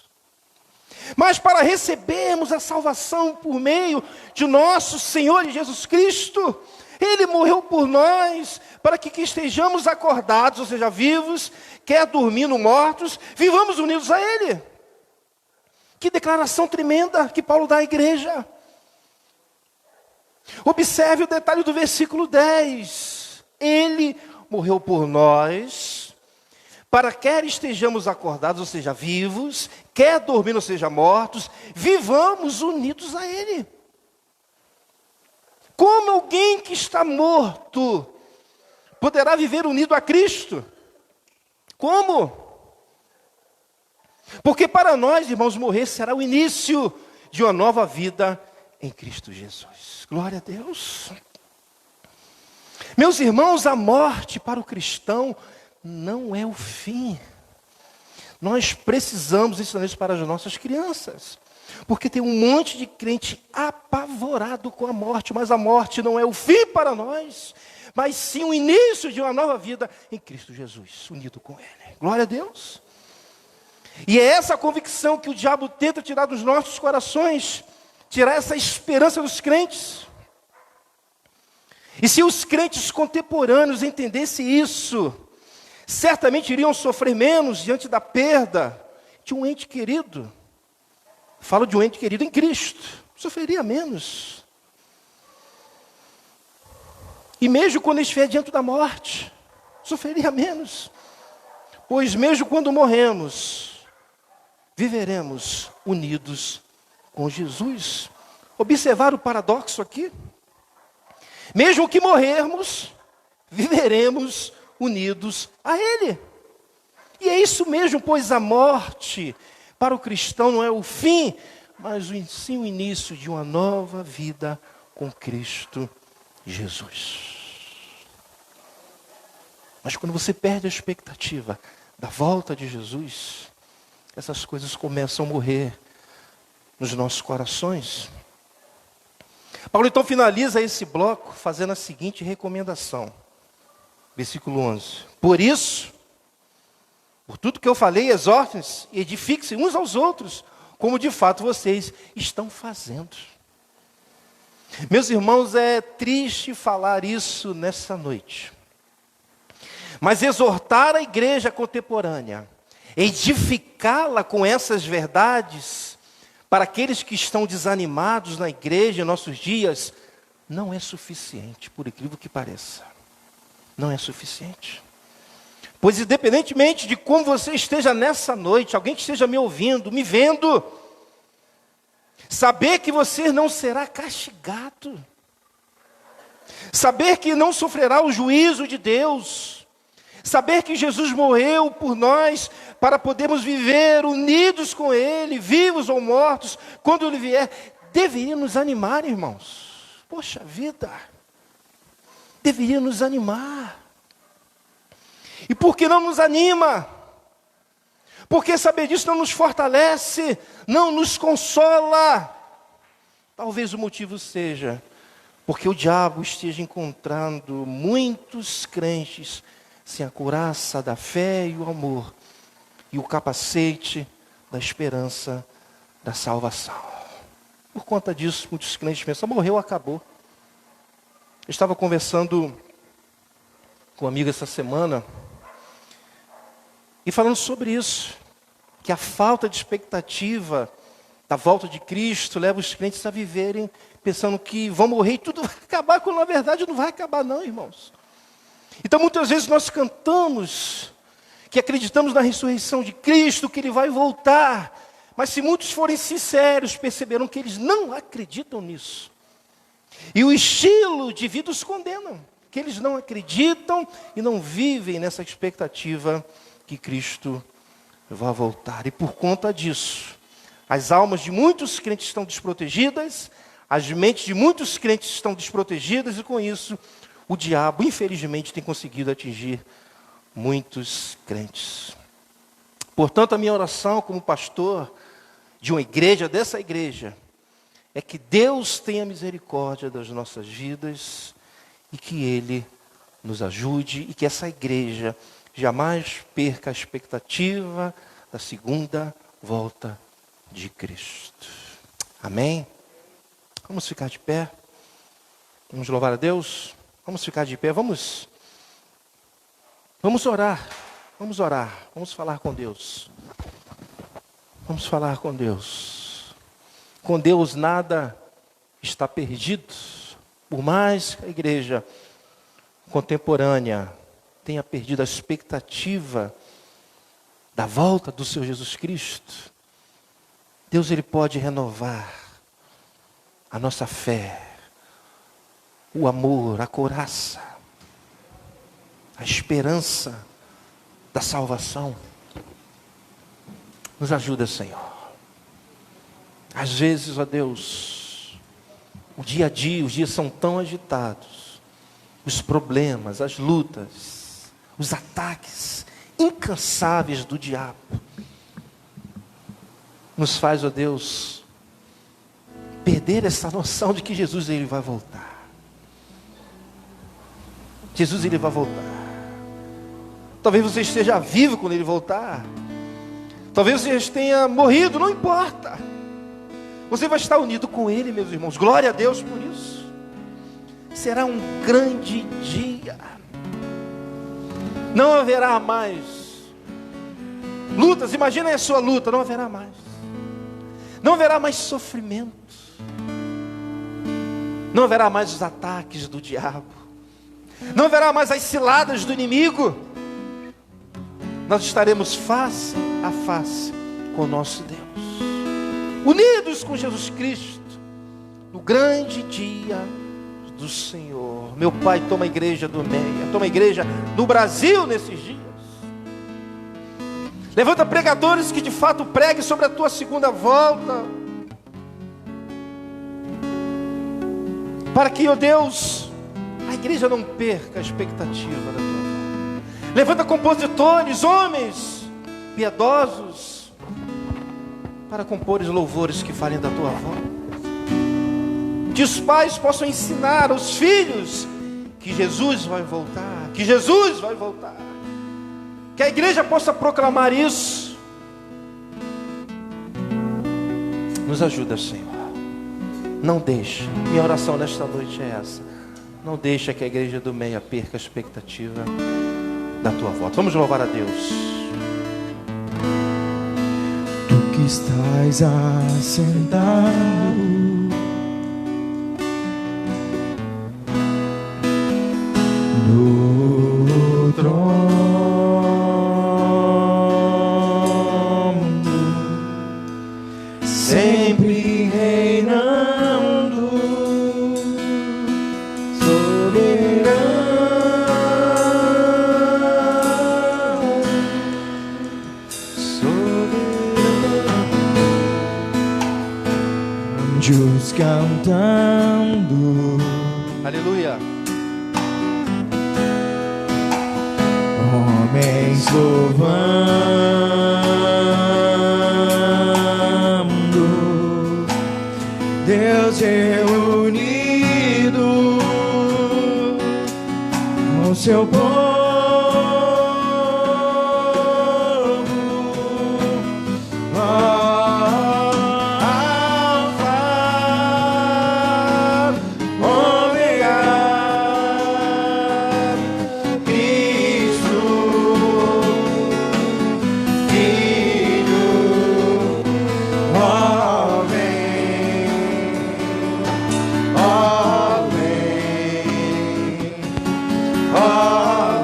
mas para recebermos a salvação por meio de nosso Senhor Jesus Cristo. Ele morreu por nós, para que estejamos acordados, ou seja, vivos, quer dormindo, mortos, vivamos unidos a Ele. Que declaração tremenda que Paulo dá à igreja. Observe o detalhe do versículo 10. Ele morreu por nós, para quer estejamos acordados, ou seja, vivos, quer dormindo, ou seja, mortos, vivamos unidos a Ele. Como alguém que está morto poderá viver unido a Cristo? Como? Porque para nós, irmãos, morrer será o início de uma nova vida em Cristo Jesus. Glória a Deus. Meus irmãos, a morte para o cristão não é o fim. Nós precisamos ensinar isso para as nossas crianças. Porque tem um monte de crente apavorado com a morte, mas a morte não é o fim para nós, mas sim o início de uma nova vida em Cristo Jesus, unido com Ele. Glória a Deus. E é essa convicção que o diabo tenta tirar dos nossos corações, tirar essa esperança dos crentes. E se os crentes contemporâneos entendessem isso, certamente iriam sofrer menos diante da perda de um ente querido. Falo de um ente querido em Cristo, sofreria menos. E mesmo quando estiver diante da morte, sofreria menos. Pois mesmo quando morremos, viveremos unidos com Jesus. Observar o paradoxo aqui? Mesmo que morrermos, viveremos unidos a Ele. E é isso mesmo, pois a morte para o cristão não é o fim, mas sim o início de uma nova vida com Cristo Jesus. Mas quando você perde a expectativa da volta de Jesus, essas coisas começam a morrer nos nossos corações. Paulo então finaliza esse bloco fazendo a seguinte recomendação. Versículo 11. Por isso, por tudo que eu falei, exortem-se e edifiquem-se uns aos outros, como de fato vocês estão fazendo. Meus irmãos, é triste falar isso nessa noite. Mas exortar a igreja contemporânea, edificá-la com essas verdades, para aqueles que estão desanimados na igreja em nossos dias, não é suficiente, por incrível que pareça. Não é suficiente. Pois independentemente de como você esteja nessa noite, alguém que esteja me ouvindo, me vendo, saber que você não será castigado, saber que não sofrerá o juízo de Deus, saber que Jesus morreu por nós para podermos viver unidos com Ele, vivos ou mortos, quando Ele vier, deveria nos animar, irmãos. Poxa vida, deveria nos animar. E por que não nos anima? Porque saber disso não nos fortalece, não nos consola. Talvez o motivo seja porque o diabo esteja encontrando muitos crentes sem a couraça da fé e o amor, e o capacete da esperança da salvação. Por conta disso, muitos crentes pensam, morreu, acabou. Eu estava conversando com um amigo essa semana, e falando sobre isso, que a falta de expectativa da volta de Cristo leva os crentes a viverem pensando que vão morrer e tudo vai acabar, quando na verdade não vai acabar não, irmãos. Então muitas vezes nós cantamos que acreditamos na ressurreição de Cristo, que Ele vai voltar, Mas se muitos forem sinceros, perceberão que eles não acreditam nisso. E o estilo de vida os condena, que eles não acreditam e não vivem nessa expectativa que Cristo vai voltar. E por conta disso, as almas de muitos crentes estão desprotegidas, as mentes de muitos crentes estão desprotegidas, e com isso, o diabo, infelizmente, tem conseguido atingir muitos crentes. Portanto, a minha oração como pastor de uma igreja, dessa igreja, é que Deus tenha misericórdia das nossas vidas e que Ele nos ajude e que essa igreja jamais perca a expectativa da segunda volta de Cristo. Amém? Vamos ficar de pé. Vamos louvar a Deus. Vamos ficar de pé. Vamos orar. Vamos orar. Vamos falar com Deus. Vamos falar com Deus. Com Deus nada está perdido. Por mais que a igreja contemporânea tenha perdido a expectativa da volta do Senhor Jesus Cristo, Deus Ele pode renovar a nossa fé, o amor, a couraça, a esperança da salvação. Nos ajuda, Senhor. Às vezes, ó Deus, o dia a dia, os dias são tão agitados, os problemas, as lutas, os ataques incansáveis do diabo, nos faz, ó Deus, perder essa noção de que Jesus Ele vai voltar. Jesus Ele vai voltar. Talvez você esteja vivo quando Ele voltar. Talvez você tenha morrido, não importa. Você vai estar unido com Ele, meus irmãos. Glória a Deus por isso. Será um grande dia. Não haverá mais lutas. Imagina a sua luta, não haverá mais. Não haverá mais sofrimento. Não haverá mais os ataques do diabo. Não haverá mais as ciladas do inimigo. Nós estaremos face a face com o nosso Deus, unidos com Jesus Cristo, no grande dia do Senhor. Meu Pai, toma a igreja do Meia, toma a igreja no Brasil nesses dias. Levanta pregadores que de fato preguem sobre a tua segunda volta, para que, ó Deus, a igreja não perca a expectativa da tua volta. Levanta compositores, homens piedosos, para compor os louvores que falem da tua volta. Que os pais possam ensinar aos filhos que Jesus vai voltar, que Jesus vai voltar. Que a igreja possa proclamar isso. Nos ajuda, Senhor. Não deixe, minha oração nesta noite é essa. Não deixe que a igreja do Meia perca a expectativa da tua volta. Vamos louvar a Deus. Tu que estás assentado no trono, sempre reinando, soberano, anjos cantando, Aleluia. homens louvando, Deus reunido com seu povo, Alfa, Ômega, Cristo, Filho, ó vem, ó vem, ó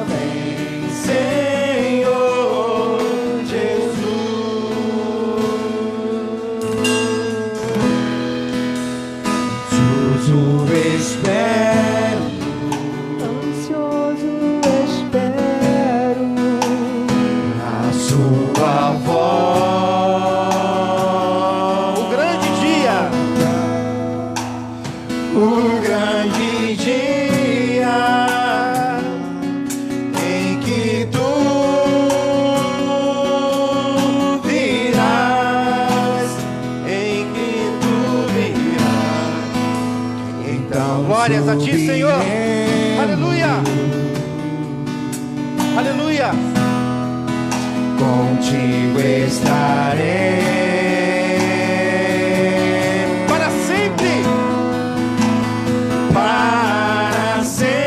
Glórias a ti, Senhor. Aleluia. Aleluia. Contigo estarei. Para sempre. Para sempre.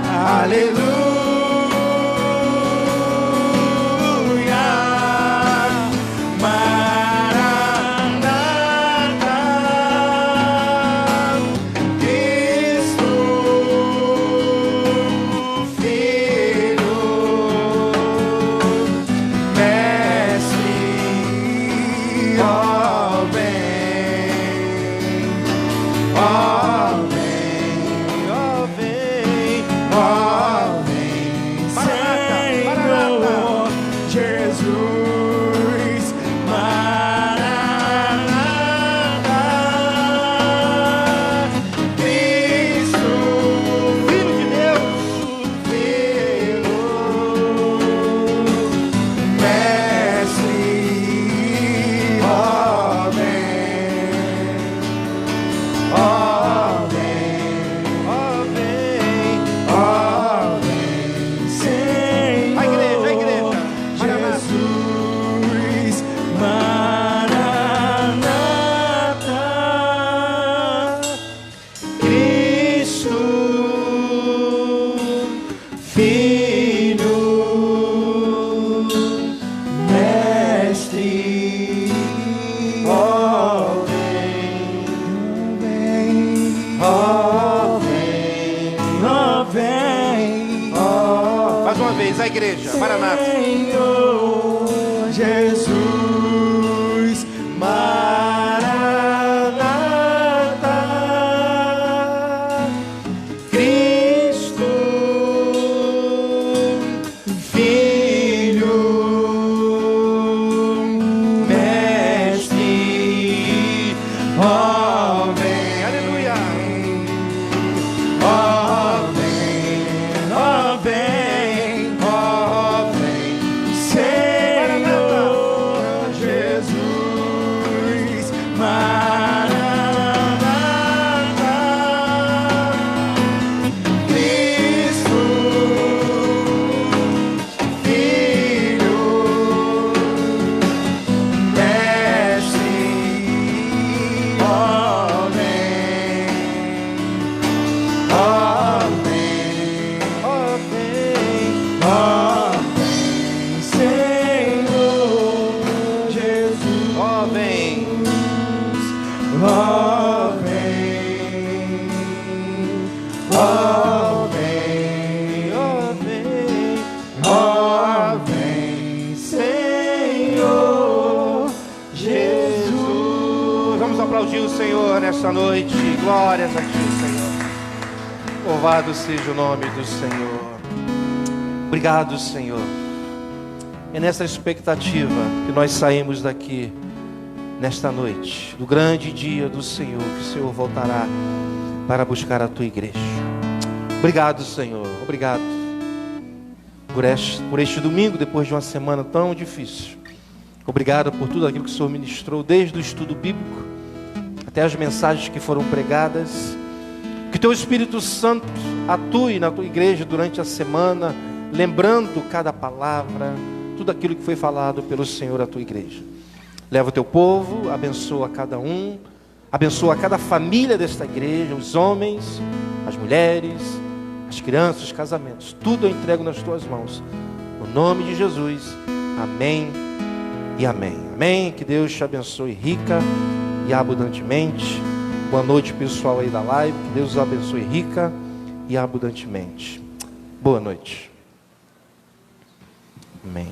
Aleluia. Mais uma vez, a igreja, Maranata. Senhor Jesus, Maranata, Cristo, Filho, Mestre, ó vem, aleluia, ó vem, ó vem. Nesta noite, glórias a ti, Senhor. Louvado seja o nome do Senhor. Obrigado, Senhor. É nessa expectativa que nós saímos daqui nesta noite, do grande dia do Senhor, que o Senhor voltará para buscar a tua igreja. Obrigado, Senhor. Obrigado por este domingo, depois de uma semana tão difícil. Obrigado por tudo aquilo que o Senhor ministrou, desde o estudo bíblico até as mensagens que foram pregadas. Que teu Espírito Santo atue na tua igreja durante a semana, lembrando cada palavra, tudo aquilo que foi falado pelo Senhor à tua igreja. Leva o teu povo, abençoa cada um, abençoa cada família desta igreja, os homens, as mulheres, as crianças, os casamentos. Tudo eu entrego nas tuas mãos. No nome de Jesus, amém e amém. Amém. Que Deus te abençoe rica e abundantemente. Boa noite, pessoal aí da live. Que Deus os abençoe rica e abundantemente. Boa noite. Amém.